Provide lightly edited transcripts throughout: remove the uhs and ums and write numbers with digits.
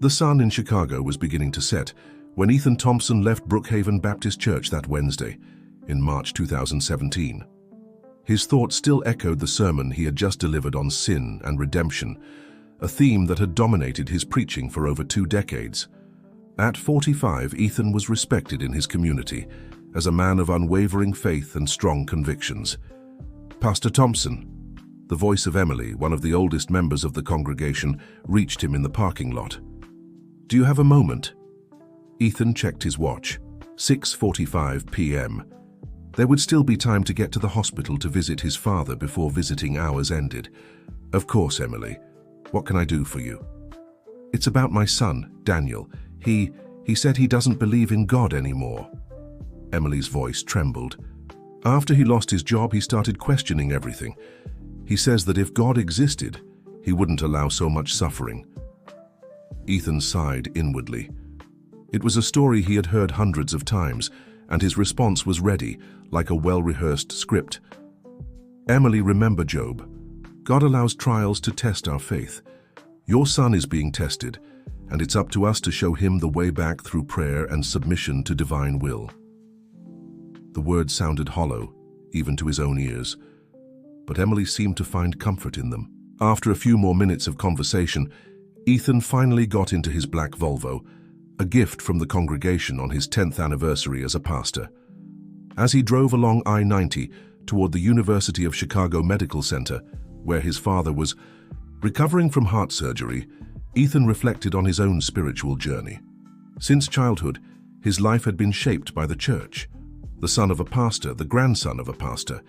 The sun in Chicago was beginning to set when Ethan Thompson left Brookhaven Baptist Church that Wednesday, in March 2017. His thoughts still echoed the sermon he had just delivered on sin and redemption, a theme that had dominated his preaching for over 2 decades. At 45, Ethan was respected in his community as a man of unwavering faith and strong convictions. Pastor Thompson, the voice of Emily, one of the oldest members of the congregation, reached him in the parking lot. "Do you have a moment?" Ethan checked his watch. 6:45 p.m. There would still be time to get to the hospital to visit his father before visiting hours ended. "Of course, Emily. What can I do for you?" "It's about my son, Daniel. He said he doesn't believe in God anymore." Emily's voice trembled. "After he lost his job, he started questioning everything. He says that if God existed, he wouldn't allow so much suffering." Ethan sighed inwardly. It was a story he had heard hundreds of times, and his response was ready, like a well-rehearsed script. "Emily, remember Job. God allows trials to test our faith. Your son is being tested, and it's up to us to show him the way back through prayer and submission to divine will." The words sounded hollow, even to his own ears, but Emily seemed to find comfort in them. After a few more minutes of conversation, Ethan finally got into his black Volvo, a gift from the congregation on his 10th anniversary as a pastor. As he drove along I-90 toward the University of Chicago Medical Center, where his father was recovering from heart surgery, Ethan reflected on his own spiritual journey. Since childhood, his life had been shaped by the church. The son of a pastor, the grandson of a pastor,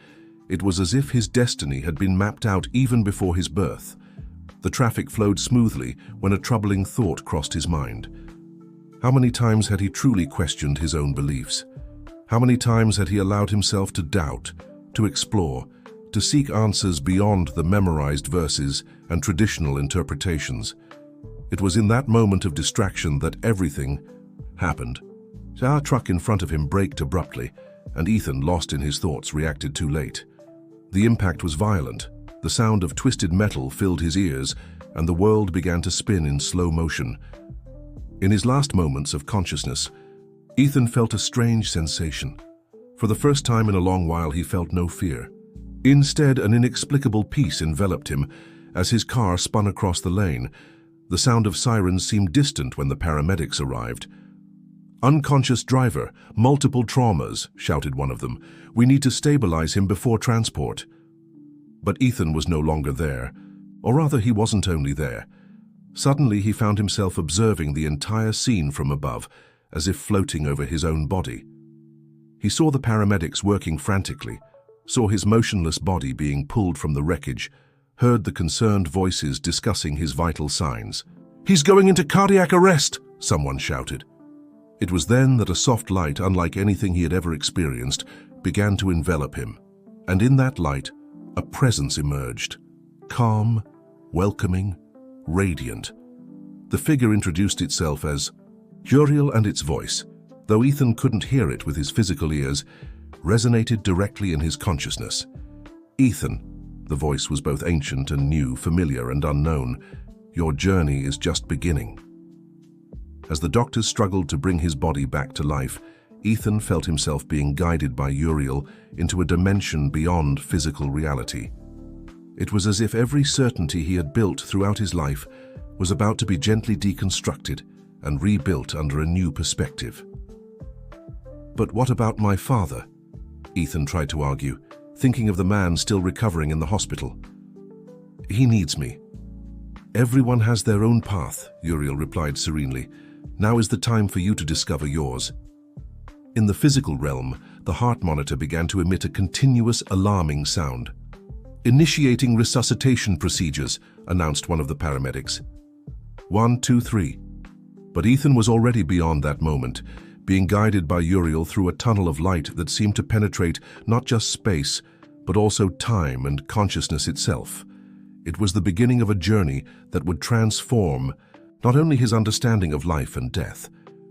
it was as if his destiny had been mapped out even before his birth. The traffic flowed smoothly when a troubling thought crossed his mind. How many times had he truly questioned his own beliefs? How many times had he allowed himself to doubt, to explore, to seek answers beyond the memorized verses and traditional interpretations? It was in that moment of distraction that everything happened. Our truck in front of him braked abruptly, and Ethan, lost in his thoughts, reacted too late. The impact was violent. The sound of twisted metal filled his ears, and the world began to spin in slow motion. In his last moments of consciousness, Ethan felt a strange sensation. For the first time in a long while, he felt no fear. Instead, an inexplicable peace enveloped him as his car spun across the lane. The sound of sirens seemed distant when the paramedics arrived. "Unconscious driver, multiple traumas," shouted one of them. "We need to stabilize him before transport." But Ethan was no longer there, or rather, he wasn't only there. Suddenly, he found himself observing the entire scene from above, as if floating over his own body. He saw the paramedics working frantically, saw his motionless body being pulled from the wreckage, heard the concerned voices discussing his vital signs. "He's going into cardiac arrest!" someone shouted. It was then that a soft light, unlike anything he had ever experienced, began to envelop him. And in that light, a presence emerged. Calm, welcoming, radiant. The figure introduced itself as Uriel, and its voice, though Ethan couldn't hear it with his physical ears, resonated directly in his consciousness. "Ethan," the voice was both ancient and new, familiar and unknown, "your journey is just beginning." As the doctors struggled to bring his body back to life, Ethan felt himself being guided by Uriel into a dimension beyond physical reality. It was as if every certainty he had built throughout his life was about to be gently deconstructed and rebuilt under a new perspective. "But what about my father?" Ethan tried to argue, thinking of the man still recovering in the hospital. "He needs me." "Everyone has their own path," Uriel replied serenely. "Now is the time for you to discover yours." In the physical realm, the heart monitor began to emit a continuous, alarming sound. "Initiating resuscitation procedures," announced one of the paramedics. 1, 2, 3. But Ethan was already beyond that moment, being guided by Uriel through a tunnel of light that seemed to penetrate not just space, but also time and consciousness itself. It was the beginning of a journey that would transform not only his understanding of life and death,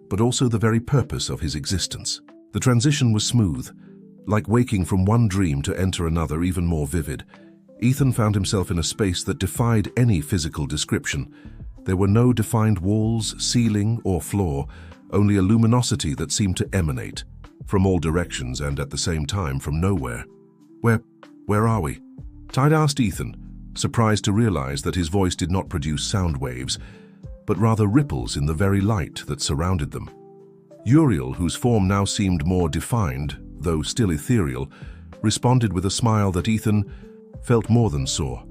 but also the very purpose of his existence. The transition was smooth, like waking from one dream to enter another even more vivid. Ethan found himself in a space that defied any physical description. There were no defined walls, ceiling, or floor, only a luminosity that seemed to emanate from all directions and at the same time from nowhere. Where are we? Tide asked Ethan, surprised to realize that his voice did not produce sound waves, but rather ripples in the very light that surrounded them. Uriel, whose form now seemed more defined, though still ethereal, responded with a smile that Ethan felt more than saw.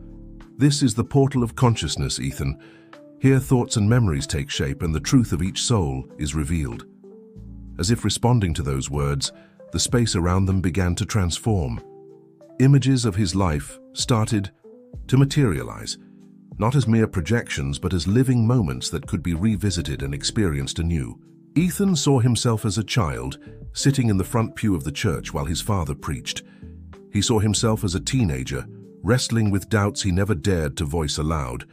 This is the portal of consciousness, Ethan. Here thoughts and memories take shape and the truth of each soul is revealed. As if responding to those words, the space around them began to transform. Images of his life started to materialize, not as mere projections but as living moments that could be revisited and experienced anew. Ethan saw himself as a child, sitting in the front pew of the church while his father preached. He saw himself as a teenager, wrestling with doubts he never dared to voice aloud.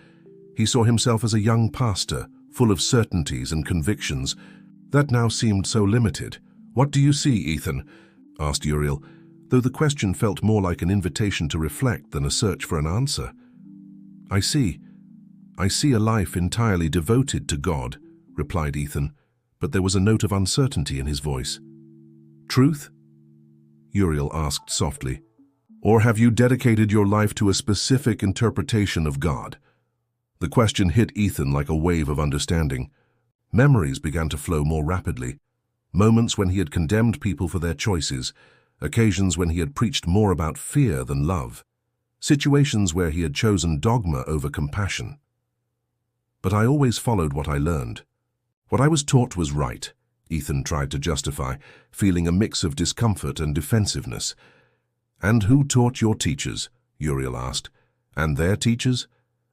He saw himself as a young pastor, full of certainties and convictions that now seemed so limited. "What do you see, Ethan?" asked Uriel, though the question felt more like an invitation to reflect than a search for an answer. I see a life entirely devoted to God," replied Ethan, but there was a note of uncertainty in his voice. "Truth?" Uriel asked softly. "Or have you dedicated your life to a specific interpretation of God?" The question hit Ethan like a wave of understanding. Memories began to flow more rapidly. Moments when he had condemned people for their choices, occasions when he had preached more about fear than love, situations where he had chosen dogma over compassion. "But I always followed what I learned. What I was taught was right," Ethan tried to justify, feeling a mix of discomfort and defensiveness. "And who taught your teachers?" Uriel asked. "And their teachers?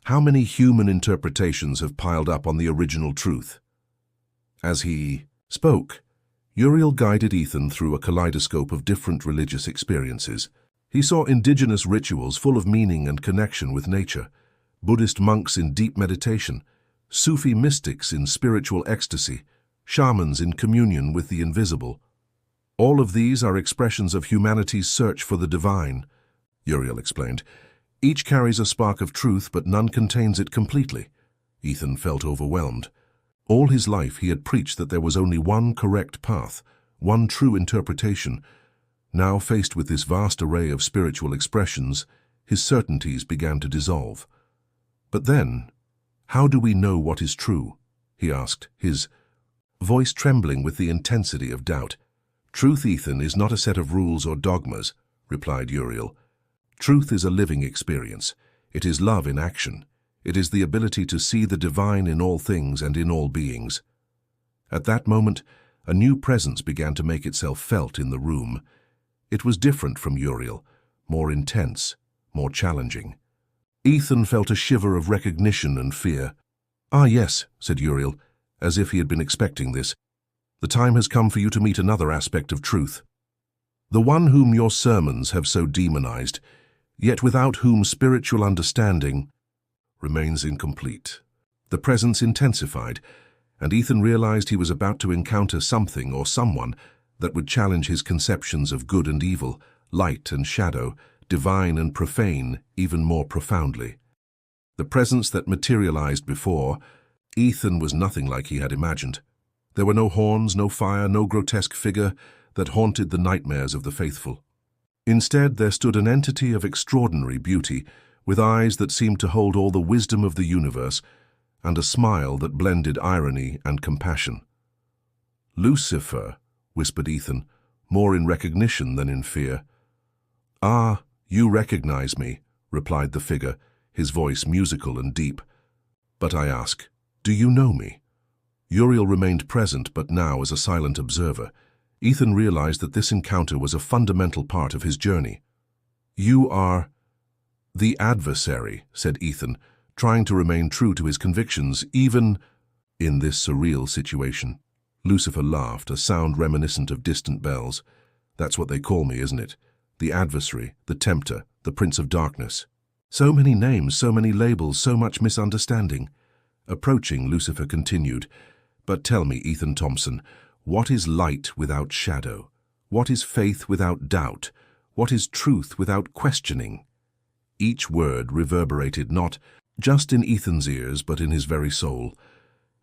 How many human interpretations have piled up on the original truth?" As he spoke, Uriel guided Ethan through a kaleidoscope of different religious experiences. He saw indigenous rituals full of meaning and connection with nature, Buddhist monks in deep meditation, Sufi mystics in spiritual ecstasy, shamans in communion with the invisible. "All of these are expressions of humanity's search for the divine," Uriel explained. "Each carries a spark of truth, but none contains it completely." Ethan felt overwhelmed. All his life he had preached that there was only one correct path, one true interpretation. Now, faced with this vast array of spiritual expressions, his certainties began to dissolve. "But then, how do we know what is true?" he asked, his voice trembling with the intensity of doubt. "Truth, Ethan, is not a set of rules or dogmas," replied Uriel. "Truth is a living experience. It is love in action. It is the ability to see the divine in all things and in all beings." At that moment, a new presence began to make itself felt in the room. It was different from Uriel, more intense, more challenging. Ethan felt a shiver of recognition and fear. "Ah, yes," said Uriel, as if he had been expecting this. "The time has come for you to meet another aspect of truth. The one whom your sermons have so demonized, yet without whom spiritual understanding remains incomplete." The presence intensified, and Ethan realized he was about to encounter something or someone that would challenge his conceptions of good and evil, light and shadow, divine and profane, even more profoundly. The presence that materialized before Ethan was nothing like he had imagined. There were no horns, no fire, no grotesque figure that haunted the nightmares of the faithful. Instead, there stood an entity of extraordinary beauty, with eyes that seemed to hold all the wisdom of the universe, and a smile that blended irony and compassion. "Lucifer," whispered Ethan, more in recognition than in fear. "Ah, you recognize me," replied the figure, his voice musical and deep. "But I ask, do you know me?" Uriel remained present, but now as a silent observer. Ethan realized that this encounter was a fundamental part of his journey. "You are the adversary," said Ethan, trying to remain true to his convictions, even in this surreal situation. Lucifer laughed, a sound reminiscent of distant bells. "That's what they call me, isn't it? The adversary, the tempter, the prince of darkness. So many names, so many labels, so much misunderstanding." Approaching, Lucifer continued, "But tell me, Ethan Thompson, what is light without shadow? What is faith without doubt? What is truth without questioning?" Each word reverberated not just in Ethan's ears, but in his very soul.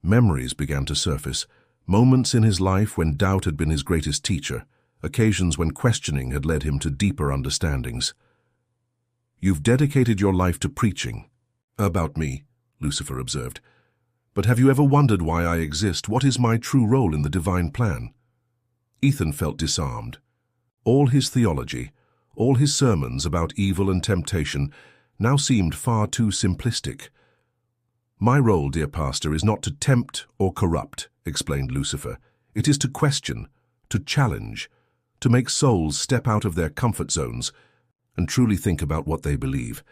Memories began to surface, moments in his life when doubt had been his greatest teacher, occasions when questioning had led him to deeper understandings. "You've dedicated your life to preaching." "About me," Lucifer observed. "But have you ever wondered why I exist? What is my true role in the divine plan?" Ethan felt disarmed. All his theology, all his sermons about evil and temptation now seemed far too simplistic. "My role, dear pastor, is not to tempt or corrupt," explained Lucifer. "It is to question, to challenge, to make souls step out of their comfort zones and truly think about what they believe."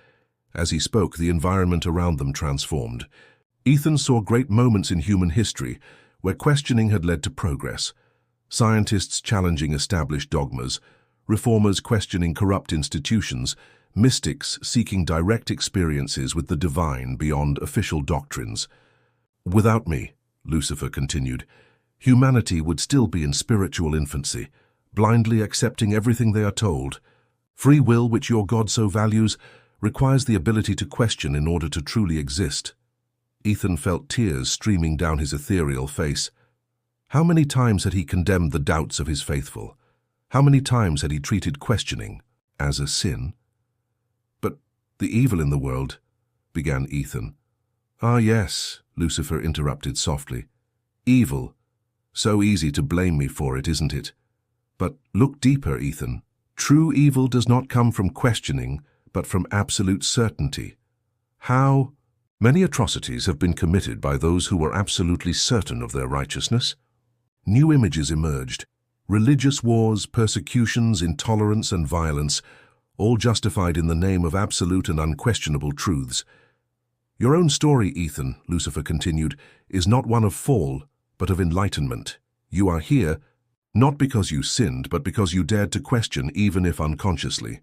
As he spoke, the environment around them transformed. Ethan saw great moments in human history where questioning had led to progress. Scientists challenging established dogmas, reformers questioning corrupt institutions, mystics seeking direct experiences with the divine beyond official doctrines. "Without me," Lucifer continued, "humanity would still be in spiritual infancy, blindly accepting everything they are told. Free will, which your God so values, requires the ability to question in order to truly exist." Ethan felt tears streaming down his ethereal face. How many times had he condemned the doubts of his faithful? How many times had he treated questioning as a sin? "But the evil in the world," began Ethan. "Ah, yes," Lucifer interrupted softly. "Evil. So easy to blame me for it, isn't it? But look deeper, Ethan. True evil does not come from questioning, but from absolute certainty. How? Many atrocities have been committed by those who were absolutely certain of their righteousness. New images emerged. Religious wars, persecutions, intolerance, and violence, all justified in the name of absolute and unquestionable truths. Your own story, Ethan," Lucifer continued, "is not one of fall, but of enlightenment. You are here, not because you sinned, but because you dared to question, even if unconsciously."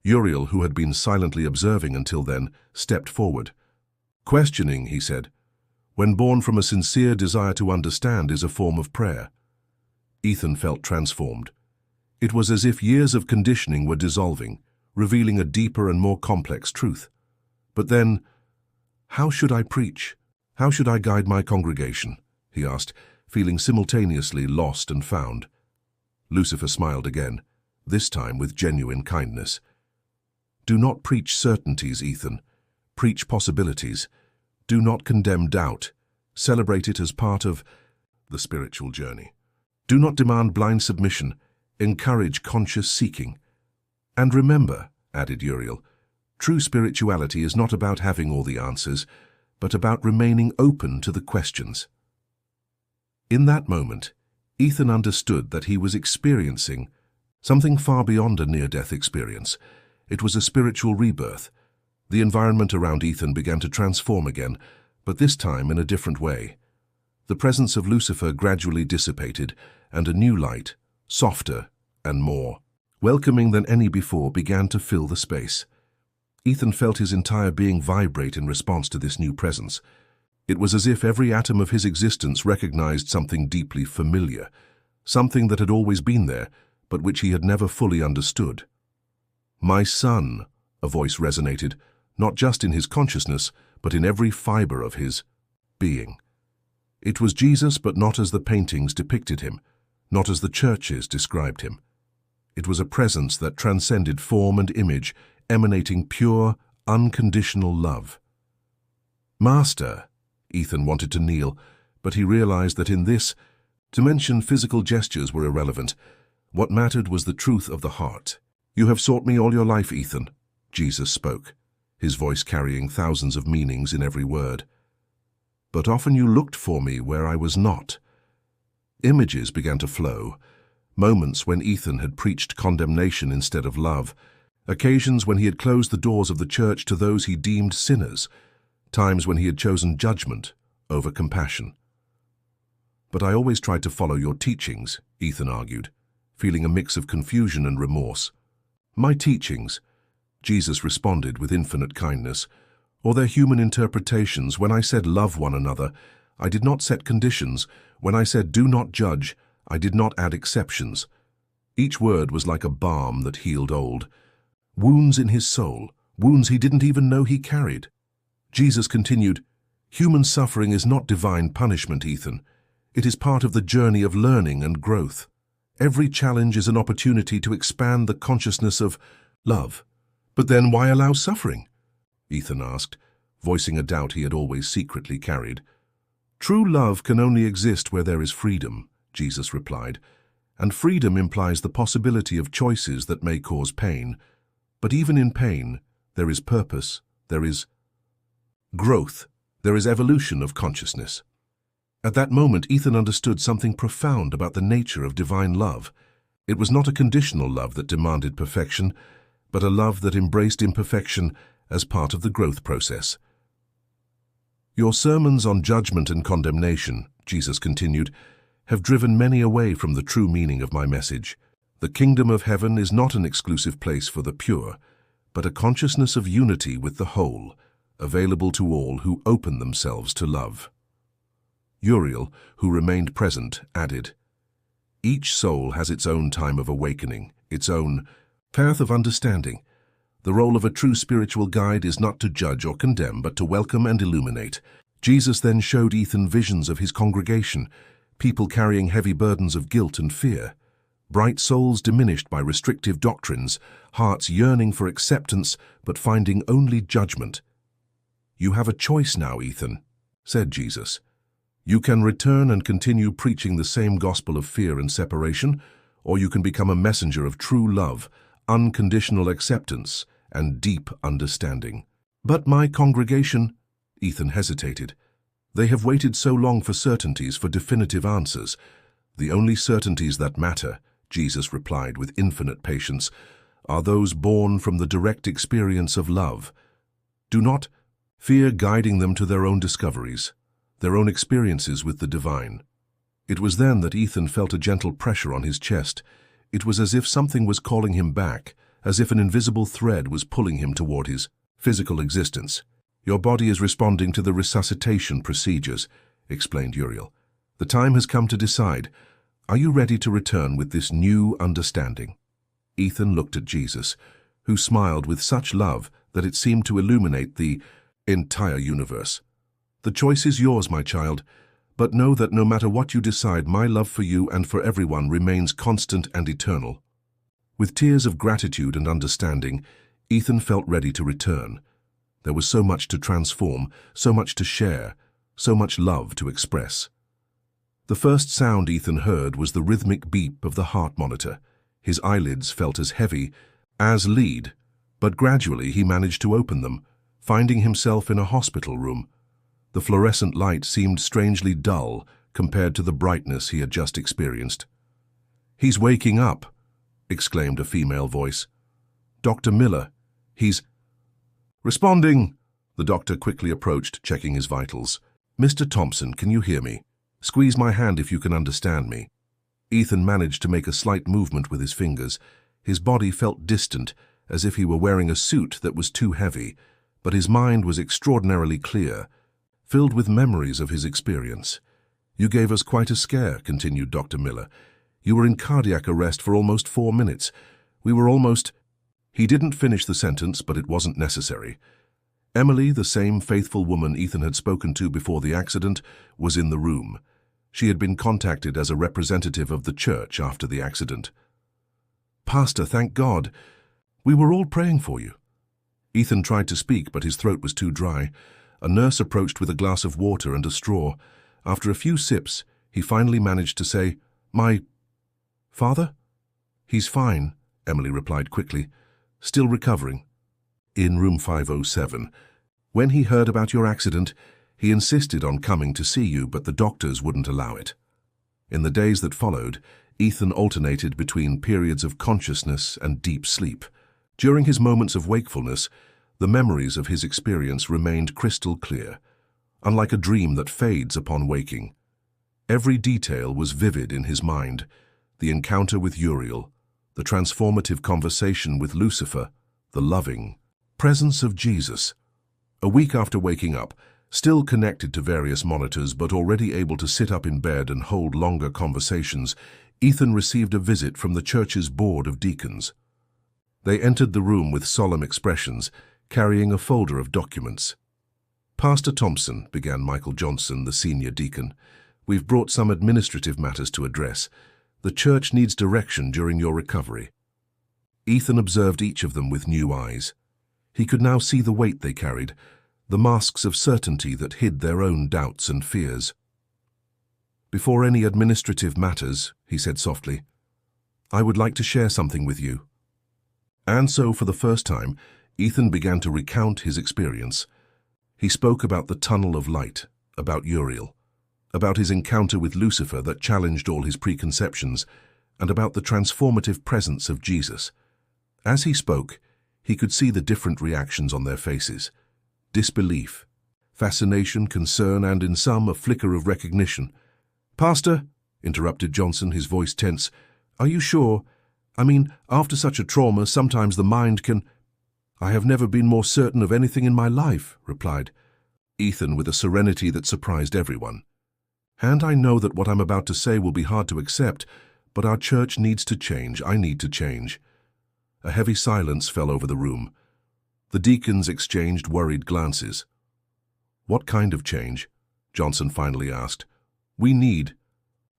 Uriel, who had been silently observing until then, stepped forward. "Questioning," he said, "when born from a sincere desire to understand, is a form of prayer." Ethan felt transformed. It was as if years of conditioning were dissolving, revealing a deeper and more complex truth. But then, "How should I preach? How should I guide my congregation?" he asked, feeling simultaneously lost and found. Lucifer smiled again, this time with genuine kindness. "Do not preach certainties, Ethan. Preach possibilities. Do not condemn doubt. Celebrate it as part of the spiritual journey. Do not demand blind submission. Encourage conscious seeking. And remember," added Uriel, "true spirituality is not about having all the answers, but about remaining open to the questions." In that moment, Ethan understood that he was experiencing something far beyond a near-death experience. It was a spiritual rebirth. The environment around Ethan began to transform again, but this time in a different way. The presence of Lucifer gradually dissipated, and a new light, softer and more welcoming than any before, began to fill the space. Ethan felt his entire being vibrate in response to this new presence. It was as if every atom of his existence recognized something deeply familiar, something that had always been there, but which he had never fully understood. "My son," a voice resonated, not just in his consciousness, but in every fiber of his being. It was Jesus, but not as the paintings depicted him, not as the churches described him. It was a presence that transcended form and image, emanating pure, unconditional love. "Master," Ethan wanted to kneel, but he realized that in this dimension physical gestures were irrelevant. What mattered was the truth of the heart. "You have sought me all your life, Ethan," Jesus spoke, his voice carrying thousands of meanings in every word. "But often you looked for me where I was not." Images began to flow, moments when Ethan had preached condemnation instead of love, occasions when he had closed the doors of the church to those he deemed sinners, times when he had chosen judgment over compassion. "But I always tried to follow your teachings," Ethan argued, feeling a mix of confusion and remorse. "My teachings," Jesus responded with infinite kindness, "or their human interpretations. When I said love one another, I did not set conditions. When I said do not judge, I did not add exceptions. Each word was like a balm that healed old wounds in his soul, wounds he didn't even know he carried." Jesus continued, "Human suffering is not divine punishment, Ethan. It is part of the journey of learning and growth. Every challenge is an opportunity to expand the consciousness of love." "But then why allow suffering?" Ethan asked, voicing a doubt he had always secretly carried. "True love can only exist where there is freedom," Jesus replied, "and freedom implies the possibility of choices that may cause pain. But even in pain, there is purpose, there is growth, there is evolution of consciousness." At that moment, Ethan understood something profound about the nature of divine love. It was not a conditional love that demanded perfection, but a love that embraced imperfection as part of the growth process. "Your sermons on judgment and condemnation," Jesus continued, "have driven many away from the true meaning of my message. The kingdom of heaven is not an exclusive place for the pure, but a consciousness of unity with the whole, available to all who open themselves to love." Uriel, who remained present, added, "Each soul has its own time of awakening, its own path of understanding. The role of a true spiritual guide is not to judge or condemn, but to welcome and illuminate." Jesus then showed Ethan visions of his congregation, people carrying heavy burdens of guilt and fear, bright souls diminished by restrictive doctrines, hearts yearning for acceptance but finding only judgment. "You have a choice now, Ethan," said Jesus. "You can return and continue preaching the same gospel of fear and separation, or you can become a messenger of true love, unconditional acceptance, and deep understanding." "But my congregation," Ethan hesitated. "They have waited so long for certainties, for definitive answers." "The only certainties that matter," Jesus replied with infinite patience, "are those born from the direct experience of love. Do not fear guiding them to their own discoveries, their own experiences with the divine." It was then that Ethan felt a gentle pressure on his chest. It was as if something was calling him back, as if an invisible thread was pulling him toward his physical existence. "Your body is responding to the resuscitation procedures," explained Uriel. "The time has come to decide. Are you ready to return with this new understanding?" Ethan looked at Jesus, who smiled with such love that it seemed to illuminate the entire universe. "The choice is yours, my child, but know that no matter what you decide, my love for you and for everyone remains constant and eternal." With tears of gratitude and understanding, Ethan felt ready to return. There was so much to transform, so much to share, so much love to express. The first sound Ethan heard was the rhythmic beep of the heart monitor. His eyelids felt as heavy as lead, but gradually he managed to open them, finding himself in a hospital room. The fluorescent light seemed strangely dull compared to the brightness he had just experienced. "He's waking up," exclaimed a female voice. "Dr. Miller, he's responding." The doctor quickly approached, checking his vitals. "Mr. Thompson, can you hear me? Squeeze my hand if you can understand me." Ethan managed to make a slight movement with his fingers. His body felt distant, as if he were wearing a suit that was too heavy, but his mind was extraordinarily clear, filled with memories of his experience. "You gave us quite a scare," continued Dr. Miller. "You were in cardiac arrest for almost 4 minutes. We were almost—" He didn't finish the sentence, but it wasn't necessary. Emily, the same faithful woman Ethan had spoken to before the accident, was in the room. She had been contacted as a representative of the church after the accident. "Pastor, thank God. We were all praying for you." Ethan tried to speak, but his throat was too dry. A nurse approached with a glass of water and a straw. After a few sips, he finally managed to say, "My father?" "He's fine," Emily replied quickly. "Still recovering." "In room 507. When he heard about your accident, he insisted on coming to see you, but the doctors wouldn't allow it." In the days that followed, Ethan alternated between periods of consciousness and deep sleep. During his moments of wakefulness, the memories of his experience remained crystal clear, unlike a dream that fades upon waking. Every detail was vivid in his mind: the encounter with Uriel, the transformative conversation with Lucifer, the loving presence of Jesus. A week after waking up, still connected to various monitors but already able to sit up in bed and hold longer conversations, Ethan received a visit from the church's board of deacons. They entered the room with solemn expressions, carrying a folder of documents. "Pastor Thompson," began Michael Johnson, the senior deacon, "we've brought some administrative matters to address. The church needs direction during your recovery." Ethan observed each of them with new eyes. He could now see the weight they carried, the masks of certainty that hid their own doubts and fears. "Before any administrative matters," he said softly, "I would like to share something with you." And so, for the first time, Ethan began to recount his experience. He spoke about the tunnel of light, about Uriel, about his encounter with Lucifer that challenged all his preconceptions, and about the transformative presence of Jesus. As he spoke, he could see the different reactions on their faces: disbelief, fascination, concern, and in some, a flicker of recognition. "Pastor," interrupted Johnson, his voice tense, "are you sure? I mean, after such a trauma, sometimes the mind can—" "I have never been more certain of anything in my life," replied Ethan with a serenity that surprised everyone. "And I know that what I'm about to say will be hard to accept, but our church needs to change. I need to change." A heavy silence fell over the room. The deacons exchanged worried glances. "What kind of change?" Johnson finally asked. "We need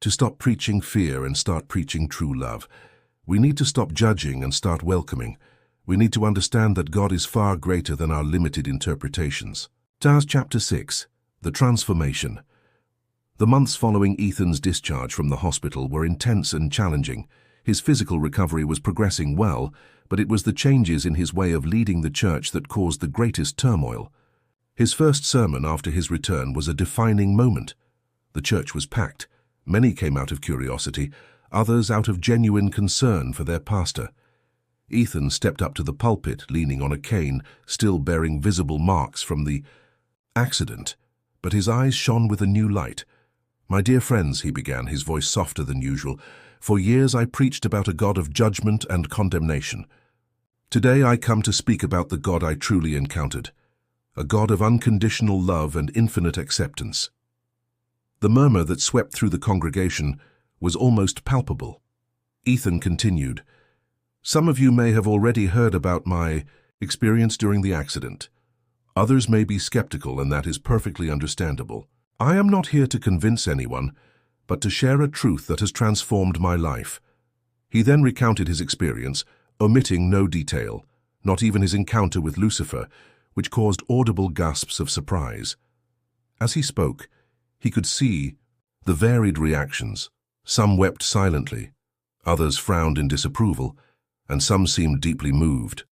to stop preaching fear and start preaching true love. We need to stop judging and start welcoming. We need to understand that God is far greater than our limited interpretations." Taz Chapter 6, The Transformation. The months following Ethan's discharge from the hospital were intense and challenging. His physical recovery was progressing well, but it was the changes in his way of leading the church that caused the greatest turmoil. His first sermon after his return was a defining moment. The church was packed. Many came out of curiosity, others out of genuine concern for their pastor. Ethan stepped up to the pulpit, leaning on a cane, still bearing visible marks from the accident, but his eyes shone with a new light. "My dear friends," he began, his voice softer than usual, "for years I preached about a God of judgment and condemnation. Today I come to speak about the God I truly encountered, a God of unconditional love and infinite acceptance." The murmur that swept through the congregation was almost palpable. Ethan continued, "Some of you may have already heard about my experience during the accident. Others may be skeptical, and that is perfectly understandable. I am not here to convince anyone, but to share a truth that has transformed my life." He then recounted his experience, omitting no detail, not even his encounter with Lucifer, which caused audible gasps of surprise. As he spoke, he could see the varied reactions. Some wept silently, others frowned in disapproval, and some seemed deeply moved.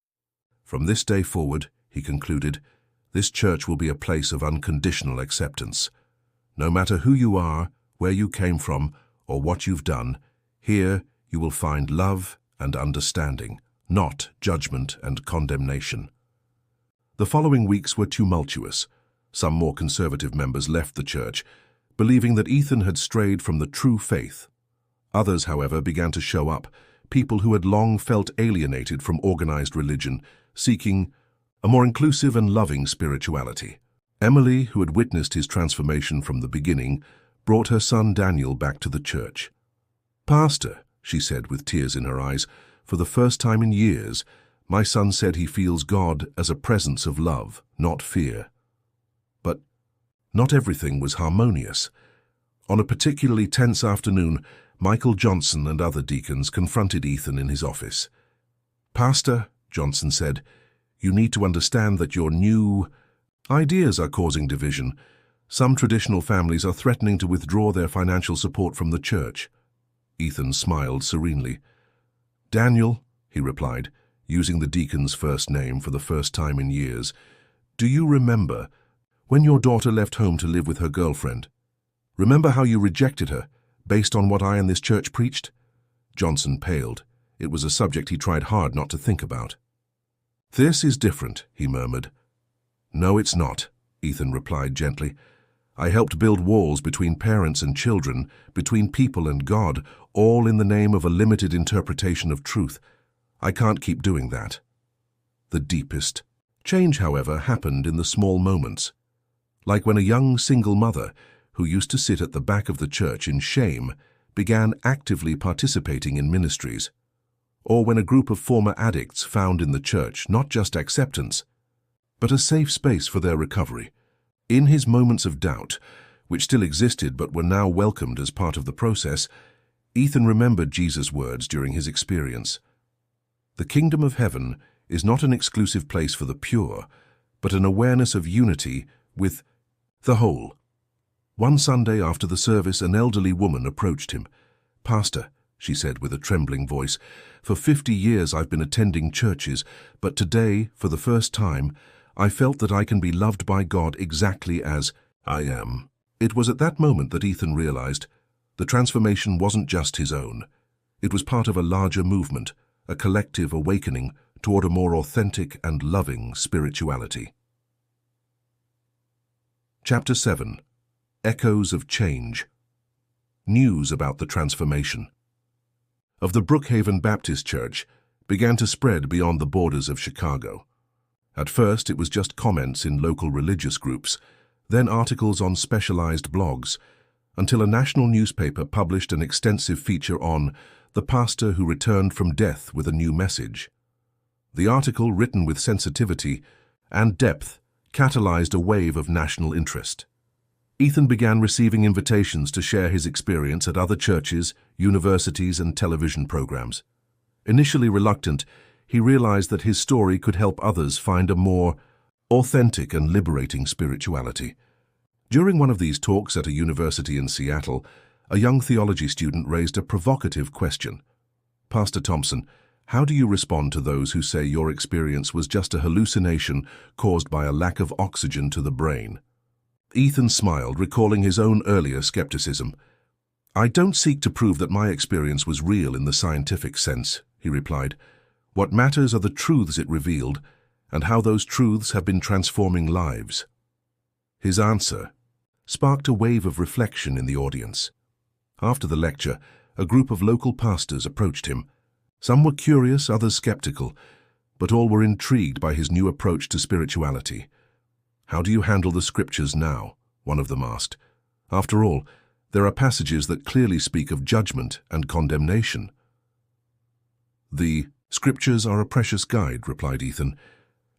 "From this day forward," he concluded, "this church will be a place of unconditional acceptance. No matter who you are, where you came from, or what you've done, here you will find love and understanding, not judgment and condemnation." The following weeks were tumultuous. Some more conservative members left the church, believing that Ethan had strayed from the true faith. Others, however, began to show up, people who had long felt alienated from organized religion, seeking a more inclusive and loving spirituality. Emily, who had witnessed his transformation from the beginning, brought her son Daniel back to the church. "Pastor," she said with tears in her eyes, "for the first time in years, my son said he feels God as a presence of love, not fear." But not everything was harmonious. On a particularly tense afternoon, Michael Johnson and other deacons confronted Ethan in his office. "Pastor," Johnson said, "you need to understand that your new ideas are causing division. Some traditional families are threatening to withdraw their financial support from the church." Ethan smiled serenely. "Daniel," he replied, using the deacon's first name for the first time in years, "do you remember when your daughter left home to live with her girlfriend? Remember how you rejected her, based on what I and this church preached?" Johnson paled. It was a subject he tried hard not to think about. "This is different," he murmured. "No, it's not," Ethan replied gently. "I helped build walls between parents and children, between people and God, all in the name of a limited interpretation of truth. I can't keep doing that." The deepest change, however, happened in the small moments. Like when a young single mother, who used to sit at the back of the church in shame, began actively participating in ministries. Or when a group of former addicts found in the church not just acceptance, but a safe space for their recovery. In his moments of doubt, which still existed but were now welcomed as part of the process, Ethan remembered Jesus' words during his experience. The kingdom of heaven is not an exclusive place for the pure, but an awareness of unity with the whole. One Sunday after the service, an elderly woman approached him. "Pastor," she said with a trembling voice, "for 50 years I've been attending churches, but today, for the first time, I felt that I can be loved by God exactly as I am." It was at that moment that Ethan realized the transformation wasn't just his own. It was part of a larger movement, a collective awakening toward a more authentic and loving spirituality. Chapter 7. Echoes of Change. News about the transformation of the Brookhaven Baptist Church began to spread beyond the borders of Chicago. At first, it was just comments in local religious groups, then articles on specialized blogs, until a national newspaper published an extensive feature on the pastor who returned from death with a new message. The article, written with sensitivity and depth, catalyzed a wave of national interest. Ethan began receiving invitations to share his experience at other churches, universities, and television programs. Initially reluctant, he realized that his story could help others find a more authentic and liberating spirituality. During one of these talks at a university in Seattle, a young theology student raised a provocative question. "Pastor Thompson, how do you respond to those who say your experience was just a hallucination caused by a lack of oxygen to the brain?" Ethan smiled, recalling his own earlier skepticism. "I don't seek to prove that my experience was real in the scientific sense," he replied. "What matters are the truths it revealed and how those truths have been transforming lives." His answer sparked a wave of reflection in the audience. After the lecture, a group of local pastors approached him. Some were curious, others skeptical, but all were intrigued by his new approach to spirituality. "How do you handle the scriptures now?" one of them asked. "After all, there are passages that clearly speak of judgment and condemnation." "The scriptures are a precious guide," replied Ethan,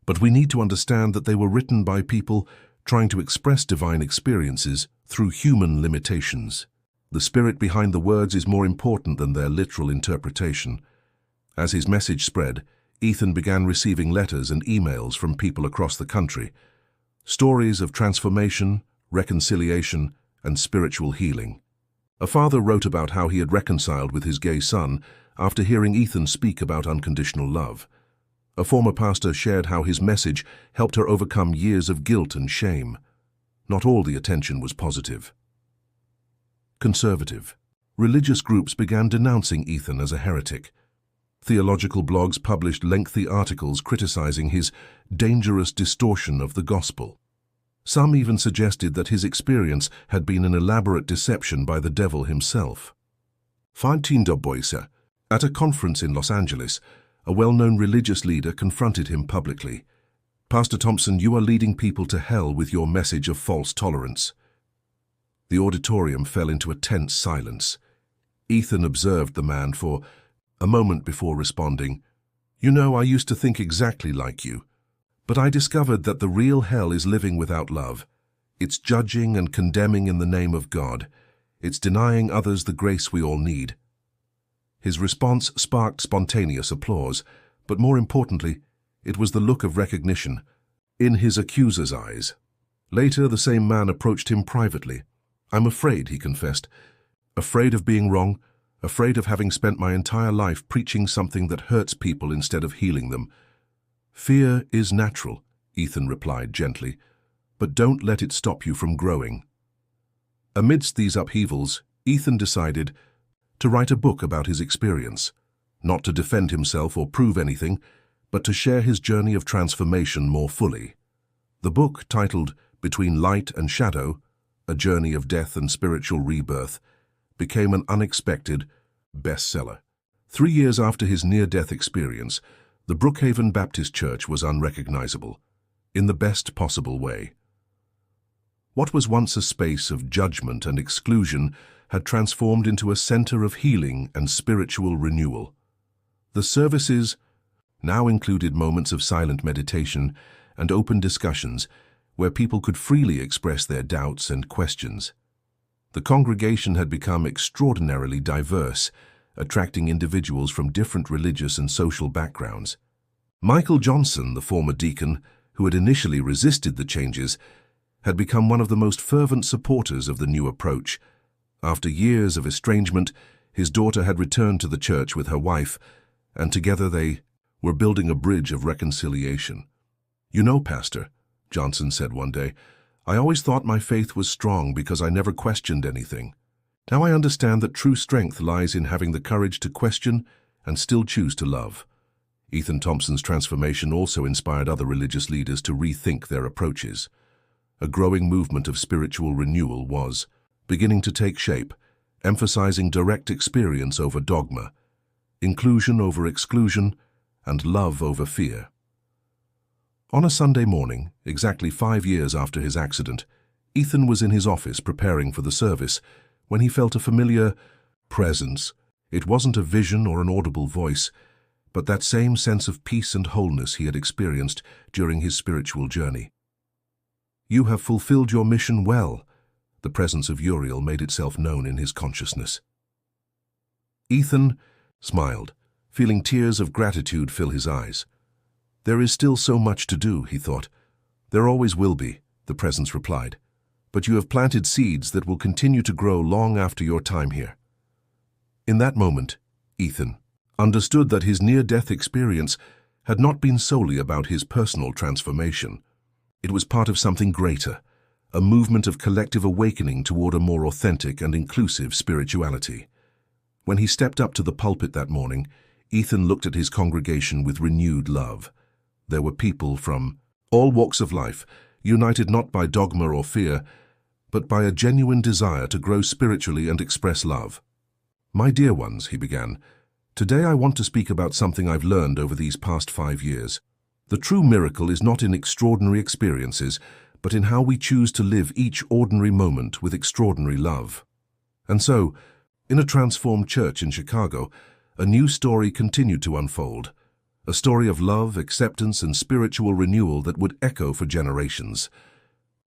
"but we need to understand that they were written by people trying to express divine experiences through human limitations. The spirit behind the words is more important than their literal interpretation." As his message spread, Ethan began receiving letters and emails from people across the country. Stories of transformation, reconciliation, and spiritual healing. A father wrote about how he had reconciled with his gay son after hearing Ethan speak about unconditional love. A former pastor shared how his message helped her overcome years of guilt and shame. Not all the attention was positive. Conservative. Religious groups began denouncing Ethan as a heretic. Theological blogs published lengthy articles criticizing his dangerous distortion of the gospel. Some even suggested that his experience had been an elaborate deception by the devil himself. At a conference in Los Angeles, a well-known religious leader confronted him publicly. "Pastor Thompson, you are leading people to hell with your message of false tolerance." The auditorium fell into a tense silence. Ethan observed the man for a moment before responding, "You know, I used to think exactly like you. But I discovered that the real hell is living without love. It's judging and condemning in the name of God. It's denying others the grace we all need." His response sparked spontaneous applause, but more importantly, it was the look of recognition in his accuser's eyes. Later, the same man approached him privately. "I'm afraid," he confessed. "Afraid of being wrong, afraid of having spent my entire life preaching something that hurts people instead of healing them." "Fear is natural," Ethan replied gently, "but don't let it stop you from growing." Amidst these upheavals, Ethan decided to write a book about his experience, not to defend himself or prove anything, but to share his journey of transformation more fully. The book, titled Between Light and Shadow, A Journey of Death and Spiritual Rebirth, became an unexpected bestseller. 3 years after his near-death experience, the Brookhaven Baptist Church was unrecognizable, in the best possible way. What was once a space of judgment and exclusion had transformed into a center of healing and spiritual renewal. The services now included moments of silent meditation and open discussions where people could freely express their doubts and questions. The congregation had become extraordinarily diverse, attracting individuals from different religious and social backgrounds. Michael Johnson, the former deacon, who had initially resisted the changes, had become one of the most fervent supporters of the new approach. After years of estrangement, his daughter had returned to the church with her wife, and together they were building a bridge of reconciliation. "You know, Pastor," Johnson said one day, "I always thought my faith was strong because I never questioned anything. Now I understand that true strength lies in having the courage to question and still choose to love." Ethan Thompson's transformation also inspired other religious leaders to rethink their approaches. A growing movement of spiritual renewal was beginning to take shape, emphasizing direct experience over dogma, inclusion over exclusion, and love over fear. On a Sunday morning, exactly 5 years after his accident, Ethan was in his office preparing for the service when he felt a familiar presence. It wasn't a vision or an audible voice, but that same sense of peace and wholeness he had experienced during his spiritual journey. "You have fulfilled your mission well." The presence of Uriel made itself known in his consciousness. Ethan smiled, feeling tears of gratitude fill his eyes. "There is still so much to do," he thought. "There always will be," the presence replied. "But you have planted seeds that will continue to grow long after your time here." In that moment, Ethan understood that his near-death experience had not been solely about his personal transformation. It was part of something greater, a movement of collective awakening toward a more authentic and inclusive spirituality. When he stepped up to the pulpit that morning, Ethan looked at his congregation with renewed love. There were people from all walks of life, united not by dogma or fear, but by a genuine desire to grow spiritually and express love. "My dear ones," he began, "today I want to speak about something I've learned over these past 5 years. The true miracle is not in extraordinary experiences, but in how we choose to live each ordinary moment with extraordinary love." And so, in a transformed church in Chicago, a new story continued to unfold, a story of love, acceptance, and spiritual renewal that would echo for generations.